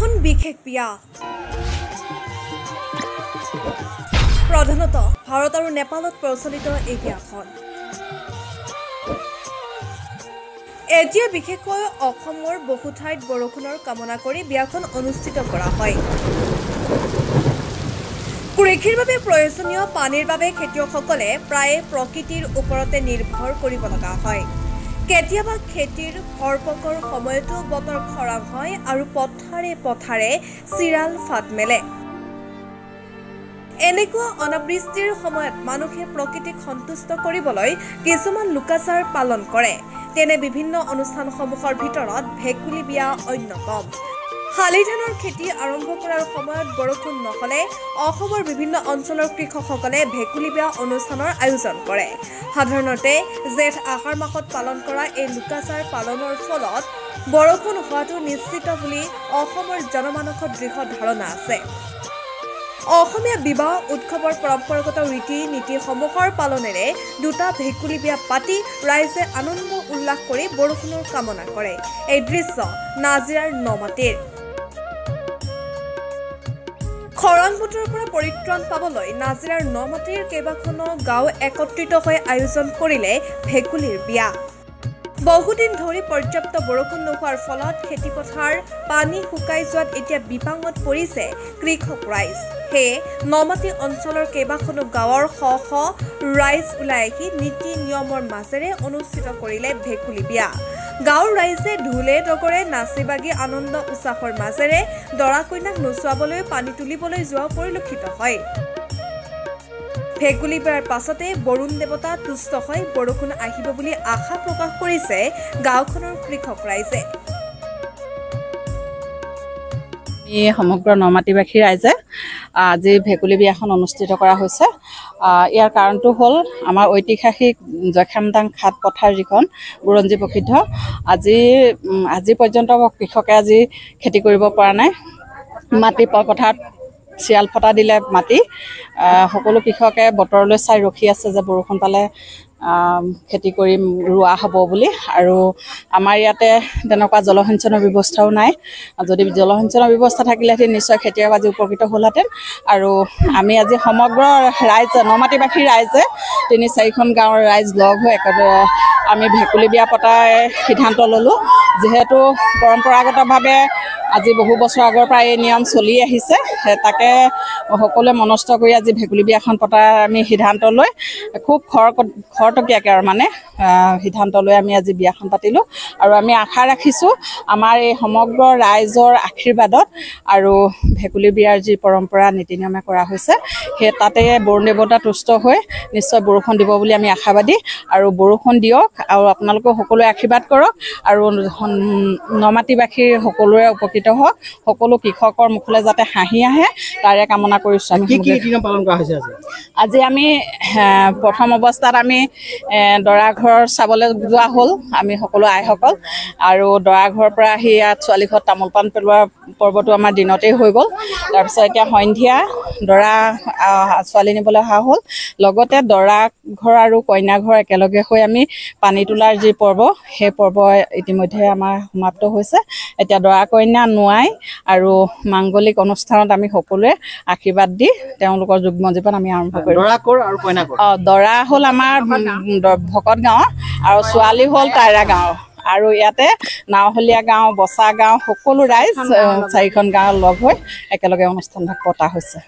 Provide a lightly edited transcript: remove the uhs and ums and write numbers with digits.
এখন বিশেষ বিয়া প্ৰধানত ভাৰত আৰু নেপালত প্ৰচলিত এই বিয়াখন এতিয়া বিশেষকৈ অসমৰ বহু ঠাইত বৰষুণৰ কামনা কৰি বিয়াখন অনুষ্ঠিত কৰা হয়। কৃষিৰ বাবে প্ৰয়োজনীয় পানীৰ বাবে খেতিয়কসকলে প্ৰায়ে প্ৰকৃতিৰ ওপৰতে নিৰ্ভৰ কৰিব লগা হয়। কেতিয়াবা খেতিৰ ভৰপকৰ সময়তো বতৰ খৰাং হয় আৰু পথাৰে পথাৰে চিৰাল ফাট মেলে। এনেকুৱা অনাবৃষ্টিৰ সময়ত মানুহে প্ৰকৃতিক সন্তুষ্ট কৰিবলৈ কিছুমান লোকাচাৰ পালন কৰে। তেনে বিভিন্ন অনুষ্ঠানসমূহৰ ভিতৰত ভেকুলী বিয়া অন্যতম। শালি ধানৰ খেতি আৰম্ভ কৰাৰ সময়ত বৰষুণ নহলে অসমৰ বিভিন্ন অঞ্চলৰ কৃষকসকলে ভেকুলী বিয়া অনুষ্ঠানৰ আয়োজন কৰে। সাধাৰণতে জেঠ আহাৰ মাহত পালন কৰা এই লোকাচাৰ পালনৰ ফলত বৰষুণ হোৱাটো নিশ্চিত বুলি অসমৰ জনমানসত দৃঢ় ধাৰণা আছে। অসমীয়া বিবাহ উৎসৱৰ পৰম্পৰাগত ৰীতি নীতিসমূহৰ পালনেৰে দুটা ভেকুলী বিয়া পাতি ৰাইজে আনন্দ উল্লাস কৰি বৰষুণৰ কামনা কৰে। এই দৃশ্য নাজিৰাৰ নমাটিৰ। খৰাং বতৰৰ পৰা পৰিত্ৰাণ পাবলৈ নাজিৰাৰ নমাটিৰ কেইবাখনো গাঁও একত্ৰিত হৈ আয়োজন কৰিলে ভেকুলীৰ বিয়া। বহুদিন ধৰি পৰ্যাপ্ত বৰষুণ নোহোৱাৰ ফলত খেতিপথাৰ পানী শুকাই যোৱাত এতিয়া বিপাঙত পৰিছে কৃষক ৰাইজ। সেয়ে নমাটি অঞ্চলৰ কেইবাখনো গাঁৱৰ শ শ ৰাইজ ওলাই আহি নীতি নিয়মৰ মাজেৰে অনুষ্ঠিত কৰিলে ভেকুলী বিয়া। গাঁৱৰ ৰাইজে ঢোলে ডগৰে নাচি বাগি আনন্দ উৎসাহৰ মাজেৰে দৰা কইনাক নোচোৱাবলৈ পানী তুলিবলৈ যোৱা পৰিলক্ষিত হয়। ভেকুলী বিয়াৰ পাছতে বৰুণ দেৱতা তুষ্ট হৈ বৰষুণ আহিব বুলি আশা প্ৰকাশ কৰিছে গাঁওখনৰ কৃষক ৰাইজে। সমগ্ৰ নমাটিবাসী ৰাইজে আজি ভেকুলী বিয়াখন অনুষ্ঠিত কৰা হৈছে। ইয়াৰ কাৰণটো হ'ল আমাৰ ঐতিহাসিক জয়খামদাং খাট পথাৰ যিখন বুৰঞ্জী প্ৰসিদ্ধ। আজি পৰ্যন্ত কৃষকে আজি খেতি কৰিব পৰা নাই। মাটি পথাৰত চিৰাল ফটা দিলে মাটি। সকলো কৃষকে বতৰলৈ চাই ৰখি আছে যে বৰষুণ পালে খেতি কৰি ৰোৱা হ'ব বুলি। আৰু আমাৰ ইয়াতে তেনেকুৱা জলসিঞ্চনৰ ব্যৱস্থাও নাই। যদি জলসিঞ্চনৰ ব্যৱস্থা থাকিলেহেঁতেন নিশ্চয় খেতিয়ক আজি উপকৃত হ'লহেঁতেন। আৰু আমি আজি সমগ্ৰ ৰাইজ নমাটিবাসী ৰাইজে ৩-৪খন গাঁৱৰ ৰাইজ লগ হৈ আমি ভেকুলী বিয়া পতাৰ সিদ্ধান্ত ল'লোঁ। যিহেতু পৰম্পৰাগতভাৱে আজি বহু বছৰ আগৰ পৰা এই নিয়ম চলি আহিছে, তাকে সকলোৱে মনস্থ কৰি আজি ভেকুলী বিয়াখন পতাৰ আমি সিদ্ধান্ত লৈ খুব খৰতকীয়াকৈ আৰু সিদ্ধান্ত লৈ আমি আজি বিয়াখন পাতিলোঁ। আৰু আমি আশা ৰাখিছোঁ আমাৰ এই সমগ্ৰ ৰাইজৰ আশীৰ্বাদত আৰু ভেকুলী বিয়াৰ যি পৰম্পৰা নীতি নিয়মে কৰা হৈছে সেই তাতে বৰুণ দেৱতা তুষ্ট হৈ নিশ্চয় বৰষুণ দিব বুলি আমি আশাবাদী। আৰু বৰষুণ দিয়ক আৰু আপোনালোকেও সকলোৱে আশীৰ্বাদ কৰক আৰু নমাটিবাসীৰ সকলোৰে উপকৃত হওক। সকলো কৃষকৰ মুখলৈ যাতে হাঁহি আহে তাৰে কামনা কৰিছোঁ। আমি পালন কৰা হৈছে আজি আমি প্ৰথম অৱস্থাত আমি দৰা ঘৰ চাবলৈ যোৱা হ'ল আমি সকলো আইসকল। আৰু দৰা ঘৰৰ পৰা আহি ইয়াত ছোৱালী ঘৰত তামোল পাণ পেলোৱা পৰ্বটো আমাৰ দিনতেই হৈ গ'ল। তাৰপিছত এতিয়া সন্ধিয়া দৰা ছোৱালী নিবলৈ অহা হ'ল। লগতে দৰা ঘৰ আৰু কইনা ঘৰ একেলগে হৈ আমি পানী তোলাৰ যি পৰ্ব সেই পৰ্ব ইতিমধ্যে আমাৰ সমাপ্ত হৈছে। এতিয়া দৰা কইনা নোৱাই আৰু মাংগলিক অনুষ্ঠানত আমি সকলোৱে আশীৰ্বাদ দি তেওঁলোকৰ যুগ্ম জীৱন আমি আৰম্ভ কৰিম। দৰা হ'ল আমাৰ ভকত গাঁৱৰ আৰু ছোৱালী হ'ল কাইৰা গাঁৱৰ। আৰু ইয়াতে নাওহলীয়া গাঁও, বচা গাঁও সকলো ৰাইজ 4খন গাঁও লগ হৈ একেলগে অনুষ্ঠানভাগ পতা হৈছে।